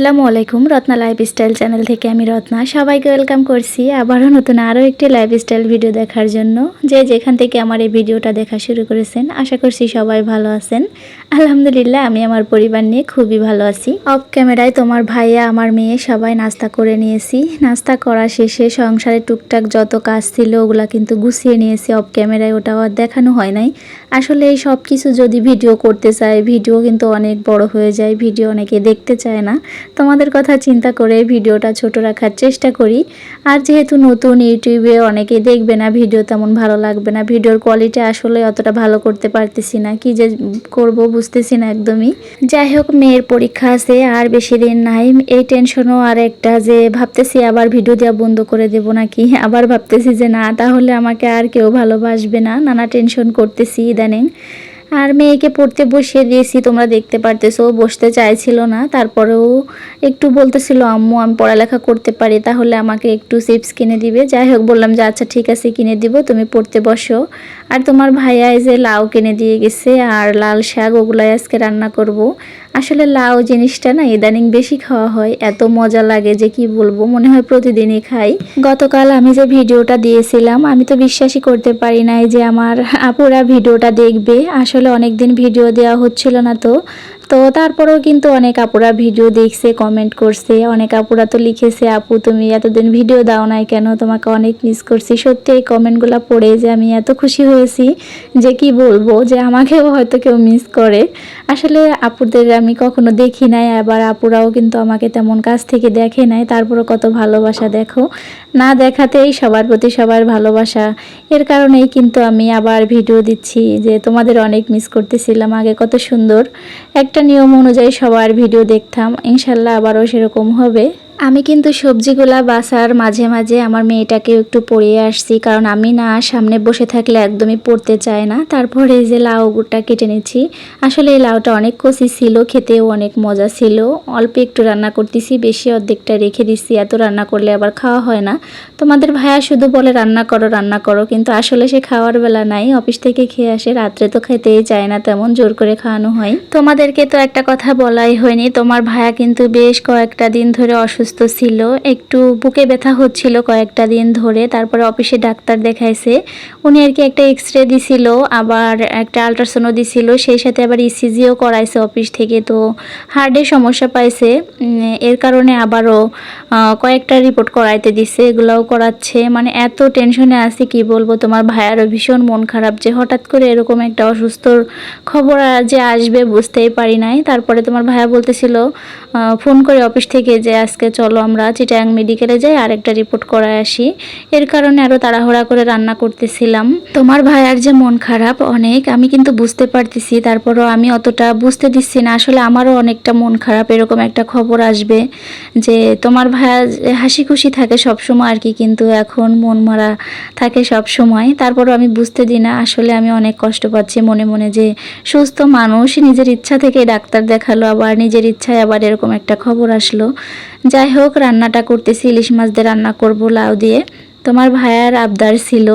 আসসালামু আলাইকুম Ratna lifestyle channel থেকে আমি রত্না সবাইকে ওয়েলকাম করছি আবারও নতুন আরও একটি লাইফস্টাইল ভিডিও দেখার জন্য। যে যেখান থেকে আমার এই ভিডিওটা দেখা শুরু করেছেন আশা করছি সবাই ভালো আছেন। আলহামদুলিল্লাহ আমি আমার পরিবার নিয়ে খুবই ভালো আছি। অফ ক্যামেরায় তোমার ভাইয়া আমার মেয়ে সবাই নাস্তা করে নিয়েছি। নাস্তা করা শেষে সংসারে টুকটাক যত কাজ ছিল ওগুলা কিন্তু গুছিয়ে নিয়েছি অফ ক্যামেরায়, ওটাও আর দেখানো হয় নাই। আসলে এই সব কিছু যদি ভিডিও করতে চাই ভিডিও কিন্তু অনেক বড় হয়ে যায়, ভিডিও অনেকে দেখতে চায় না। তোমাদের কথা চিন্তা করে ভিডিওটা ছোট রাখার চেষ্টা করি। আর যেহেতু নতুন ইউটিউবে অনেকে দেখবে না, ভিডিও তেমন ভালো লাগবে না, ভিডিওর কোয়ালিটি আসলে অতটা ভালো করতে পারতেছি না, কি যে করব বুঝতেছি না একদমই। যাই হোক, মেয়ের পরীক্ষা আছে আর বেশি দিন নাই, এই টেনশনও আর একটা, যে ভাবতেছি আবার ভিডিও দেওয়া বন্ধ করে দেব নাকি, আবার ভাবতেছি যে না তাহলে আমাকে আর কেউ ভালোবাসবে না, নানা টেনশন করতেছি ইদানিং। আর মেয়েকে পড়তে বসিয়ে দিয়েছি, তোমরা দেখতে পারতেছো বসতে চাইছিল না, তারপরেও একটু বলতেছিল আম্মু আমি পড়ালেখা করতে পারি তাহলে আমাকে একটু চিপস কিনে দিবে। যাই হোক বললাম যে আচ্ছা ঠিক আছে কিনে দিব, তুমি পড়তে বসো। আর তোমার ভাইয়া এই যে লাউ কিনে দিয়ে গেছে আর লাল শাক, ওগুলাই আজকে রান্না করব। আসলে লাউ জিনিসটা না ইদানিং বেশি খাওয়া হয়, এত মজা লাগে যে কি বলবো, মনে হয় প্রতিদিনই খাই। গতকাল আমি যে ভিডিওটা দিয়েছিলাম আমি তো বিশ্বাসই করতে পারি নাই যে আমার আপুরা ভিডিওটা দেখবে। আসলে অনেক দিন ভিডিও দেওয়া হচ্ছিল না, তো তারপরেও কিন্তু অনেক আপুরা ভিডিও দেখছে, কমেন্ট করছে, অনেক আপুরা তো লিখেছে আপু তুমি এতদিন ভিডিও দাও নাই কেন, তোমাকে অনেক মিস করছি। সত্যি এই কমেন্টগুলো পড়ে যে আমি এত খুশি হয়েছি যে কি বলবো, যে আমাকেও হয়তো কেউ মিস করে। আসলে আপুদের আমি কখনো দেখি নাই, আবার আপুরাও কিন্তু আমাকে তেমন কাছ থেকে দেখে নাই, তারপরে কত ভালোবাসা দেখো, না দেখাতেই সবার প্রতি সবার ভালোবাসা। এর কারণেই কিন্তু আমি আবার ভিডিও দিচ্ছি যে তোমাদের অনেক মিস করতেছিলাম। আগে কত সুন্দর একটা নিয়ম অনুযায়ী সবার ভিডিও দেখতাম, ইনশাল্লাহ আবারও সেরকম হবে। আমি কিন্তু সবজিগুলা বাসার মাঝে মাঝে আমার মেয়েটাকেও একটু পড়িয়ে আসছি, কারণ আমি না সামনে বসে থাকলে একদমই পড়তে চায় না। তারপরে এই যে লাউটা কেটে নিচ্ছি, আসলে এই লাউটা অনেক কচি ছিল, খেতেও অনেক মজা ছিল। অল্প একটু রান্না করতেছি, বেশি অর্ধেকটা রেখে দিচ্ছি, এত রান্না করলে আবার খাওয়া হয় না। তোমাদের ভাইয়া শুধু বলে রান্না করো, কিন্তু আসলে সে খাওয়ার বেলা নাই, অফিস থেকে খেয়ে আসে, রাত্রে তো খেতেই চায় না, তেমন জোর করে খাওয়ানো হয়। তোমাদেরকে তো একটা কথা বলাই হয়নি, তোমার ভাইয়া কিন্তু বেশ কয়েকটা দিন ধরে অসুস্থ ছিল, একটু বুকে ব্যথা হচ্ছিল কয়েকটা দিন ধরে। তারপরে অফিসে ডাক্তার দেখাইছে, উনি আর কি একটা এক্সরে দিছিল, আবার একটা আল্ট্রাসাউন্ড দিছিল, সেই সাথে আবার ইসিজিও করাইছে অফিস থেকে। তো হার্টে সমস্যা পাইছে, এর কারণে আবারও কয়েকটা রিপোর্ট করাইতে দিছে, এগুলাও করাচ্ছে। মানে এত টেনশনে আছে কি বলবো, তোমার ভাইয়ারও ভীষণ মন খারাপ যে হঠাৎ করে এরকম একটা অসুস্থর খবর যে আসবে বুঝতেই পারি নাই। তারপরে তোমার ভাইয়া বলতেছিল ফোন করে অফিস থেকে যে আজকে চলো আমরা চিটাগাং মেডিকেলে যাই আর একটা রিপোর্ট করায় আসি। এর কারণে আরও তাড়াহুড়া করে রান্না করতেছিলাম। তোমার ভাইয়ার যে মন খারাপ অনেক, আমি কিন্তু বুঝতে পারতেছি, তারপরও আমি অতটা বুঝতে দিচ্ছি না। আসলে আমারও অনেকটা মন খারাপ, এরকম একটা খবর আসবে যে তোমার ভাইয়া হাসি খুশি থাকে সবসময় আর কি, কিন্তু এখন মন মারা থাকে সব সময়। তারপরও আমি বুঝতে দিই না, আসলে আমি অনেক কষ্ট পাচ্ছি মনে মনে যে সুস্থ মানুষ নিজের ইচ্ছা থেকে ডাক্তার দেখালো, আবার নিজের ইচ্ছায় আবার এরকম একটা খবর আসলো। যাই হোক, রান্নাটা করতেছি, ইলিশ মাছ দিয়ে রান্না করব লাউ দিয়ে। তোমার ভাইয়ার আবদার ছিল।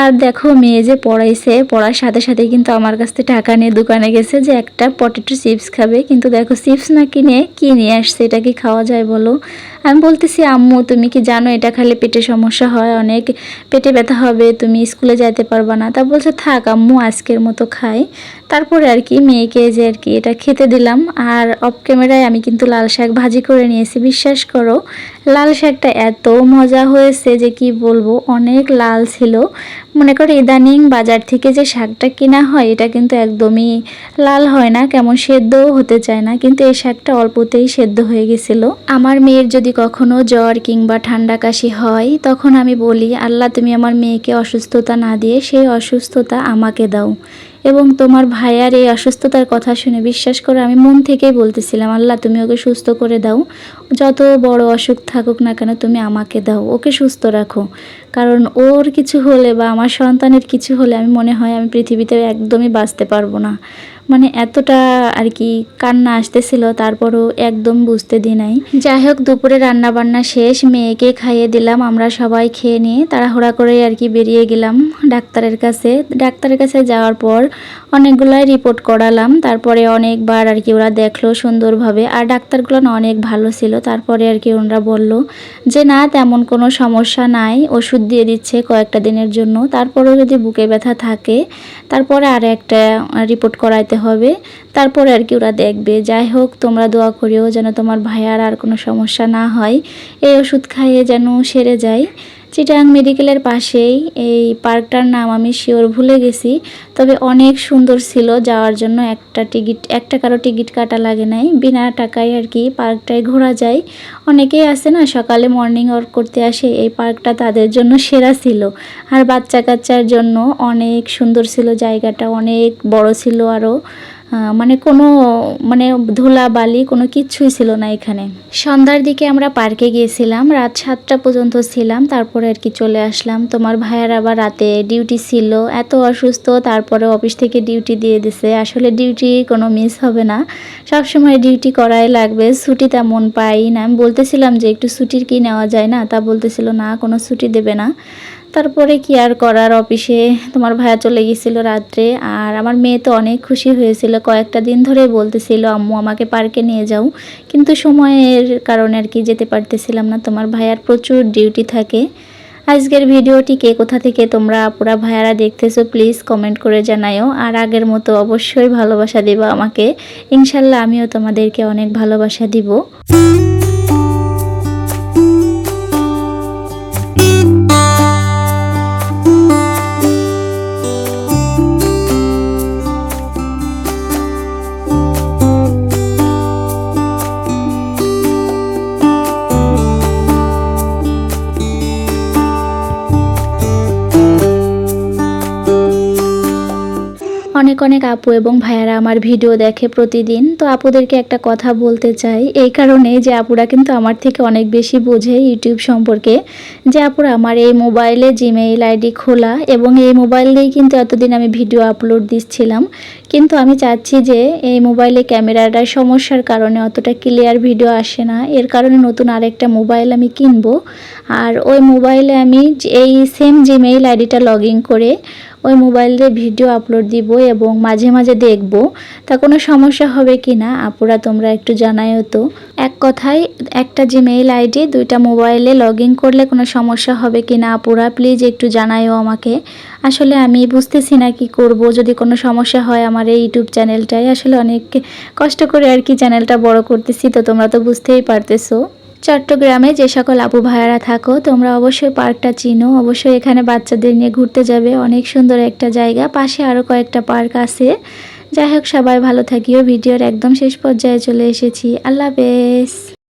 আর দেখো মেয়ে যে পড়াইছে, পড়ার সাথে সাথে কিন্তু আমার কাছ থেকে টাকা নিয়ে দোকানে গেছে যে একটা পটেটো চিপস খাবে, কিন্তু দেখো চিপস না কিনে কি নিয়ে আসছে, এটা কি খাওয়া যায় বলো? আমি বলতেছি আম্মু তুমি কি জানো এটা খেলে পেটে সমস্যা হয়, অনেক পেটে ব্যথা হবে, তুমি স্কুলে যাইতে পারবা না। তা বলছে থাক আম্মু আজকের মতো খাই। তারপরে আর কি মেয়েকে যে আর কি এটা খেতে দিলাম। আর অফ ক্যামেরায় আমি কিন্তু লাল শাক ভাজি করে নিয়েছি, বিশ্বাস করো লাল শাকটা এত মজা হয়েছে যে কি বলবো, অনেক লাল ছিল। মনে করো ইদানিং বাজার থেকে যে শাকটা কেনা হয় এটা কিন্তু একদমই লাল হয় না, কেমন সেদ্ধও হতে চায় না, কিন্তু এই শাকটা অল্পতেই সেদ্ধ হয়ে গেছিলো। আমার মেয়ের যদি কখনো জ্বর কিংবা ঠান্ডা কাশি হয় তখন আমি বলি আল্লাহ তুমি আমার মেয়েকে অসুস্থতা না দিয়ে সেই অসুস্থতা আমাকে দাও। এবং তোমার ভাইয়ার এই অসুস্থতার কথা শুনে বিশ্বাস করে আমি মন থেকেই বলতেছিলাম আল্লাহ তুমি ওকে সুস্থ করে দাও, যত বড় অসুখ থাকুক না কেন তুমি আমাকে দাও, ওকে সুস্থ রাখো। কারণ ওর কিছু হলে বা আমার সন্তানের কিছু হলে আমি মনে হয় আমি পৃথিবীতে একদমই বাঁচতে পারবো না। মানে এতটা আর কি কান্না আসতেছিল, তারপরও একদম বুঝতে দিই নাই। যাই হোক, দুপুরে রান্না বান্না শেষ, মেয়েকে খাইয়ে দিলাম, আমরা সবাই খেয়ে নিয়ে তাড়াহুড়া করে আর কি বেরিয়ে গেলাম ডাক্তারের কাছে। ডাক্তারের কাছে যাওয়ার পর অনেকগুলাই রিপোর্ট করালাম, তারপরে অনেকবার আর কি ওরা দেখলো সুন্দরভাবে, আর ডাক্তারগুলো না অনেক ভালো ছিল। তারপরে আর কি ওনারা বলল যে না, তেমন কোনো সমস্যা নাই, ওষুধ দিয়ে দিচ্ছে কয়েকটা দিনের জন্য, তারপরেও যদি বুকে ব্যথা থাকে তারপরে আর একটা রিপোর্ট করাইতে হবে, তারপরে আর কি ওরা দেখবে। যাই হোক, তোমরা দোয়া করিও যেন তোমার ভাইয়ার আর কোনো সমস্যা না হয়, এই ওষুধ খাইয়ে যেন সেরে যায়। চিটাগাং মেডিকেলের পাশেই এই পার্কটার নাম আমি শিওর ভুলে গেছি, তবে অনেক সুন্দর ছিল। যাওয়ার জন্য একটা কারো টিকিট কাটা লাগে নাই, বিনা টাকায় আর কি পার্কটায় ঘোরা যায়। অনেকেই আছে না সকালে মর্নিং ওয়াক করতে আসে, এই পার্কটা তাদের জন্য সেরা ছিল। আর বাচ্চা কাচ্চার জন্য অনেক সুন্দর ছিল জায়গাটা, অনেক বড় ছিল আরও, মানে কোনো মানে ধুলাবালি কোনো কিচ্ছুই ছিল না এখানে। সন্ধ্যার দিকে আমরা পার্কে গিয়েছিলাম, রাত 7টা পর্যন্ত ছিলাম, তারপরে আর কি চলে আসলাম। তোমার ভাইয়ের আবার রাতে ডিউটি ছিল, এত অসুস্থ, তারপরে অফিস থেকে ডিউটি দিয়ে দিছে। আসলে ডিউটি কোনো মিস হবে না, সব সময় ডিউটি করাই লাগবে, ছুটি তেমন পাই না। আমি বলতেছিলাম যে একটু ছুটির কি নেওয়া যায় না, তা বলতেছিল না, কোনো ছুটি দেবে না। তারপরে কি আর করার, অফিসে তোমার ভাইয়া চলে গিয়েছিল রাত্রে। আর আমার মেয়ে তো অনেক খুশি হয়েছিল, কয়েকটা দিন ধরে বলতেছিল আম্মু আমাকে পার্কে নিয়ে যাও, কিন্তু সময়ের কারণে আর কি যেতে পারতেছিলাম না, তোমার ভাইয়ার প্রচুর ডিউটি থাকে। আজকের ভিডিওটি কে কোথা থেকে তোমরা আপুরা ভাইয়ারা দেখতেছো প্লিজ কমেন্ট করে জানাও। আর আগের মতো অবশ্যই ভালোবাসা দিবা আমাকে, ইনশাল্লাহ আমিও তোমাদেরকে অনেক ভালোবাসা দিব। অনেক অনেক আপু এবং ভাইয়ারা আমার ভিডিও দেখে প্রতিদিন, তো আপুদেরকে একটা কথা বলতে চাই, এই কারণে যে আপুরা কিন্তু আমার থেকে অনেক বেশি বোঝে ইউটিউব সম্পর্কে। যে আপুরা আমার এই মোবাইলে জিমেইল আইডি খোলা, এবং এই মোবাইল দিয়েই কিন্তু এতদিন আমি ভিডিও আপলোড দিচ্ছিলাম, কিন্তু আমি চাচ্ছি যে এই মোবাইলে ক্যামেরাটার সমস্যার কারণে অতটা ক্লিয়ার ভিডিও আসে না, এর কারণে নতুন আরেকটা মোবাইল আমি কিনবো। আর ওই মোবাইলে আমি এই সেম জিমেইল আইডিটা লগ ইন করে ওই মোবাইলে ভিডিও আপলোড দিব এবং মাঝে মাঝে দেখব, তা কোনো সমস্যা হবে কি না আপুরা তোমরা একটু জানাইও তো। এক কথায় একটা জিমেইল আইডি দুইটা মোবাইলে লগ ইন করলে কোনো সমস্যা হবে কি না আপুরা প্লিজ একটু জানাইও আমাকে। আসলে আমি বুঝতেছি না কি করব, যদি কোনো সমস্যা হয় আমার এই ইউটিউব চ্যানেলটাই, আসলে অনেক কষ্ট করে আর কি চ্যানেলটা বড় করতেছি, তো তোমরা তো বুঝতেই পারতেছো। চট্টগ্রামে যে সকল আপু ভাইয়ারা থাকো তোমরা অবশ্যই পার্কটা চিনো, অবশ্যই এখানে বাচ্চাদের নিয়ে ঘুরতে যাবে, অনেক সুন্দর একটা জায়গা, পাশে আরও কয়েকটা পার্ক আছে। যাই হোক, সবাই ভালো থাকিও। ভিডিওর একদম শেষ পর্যায়ে চলে এসেছি, আল্লাহ হাফেজ।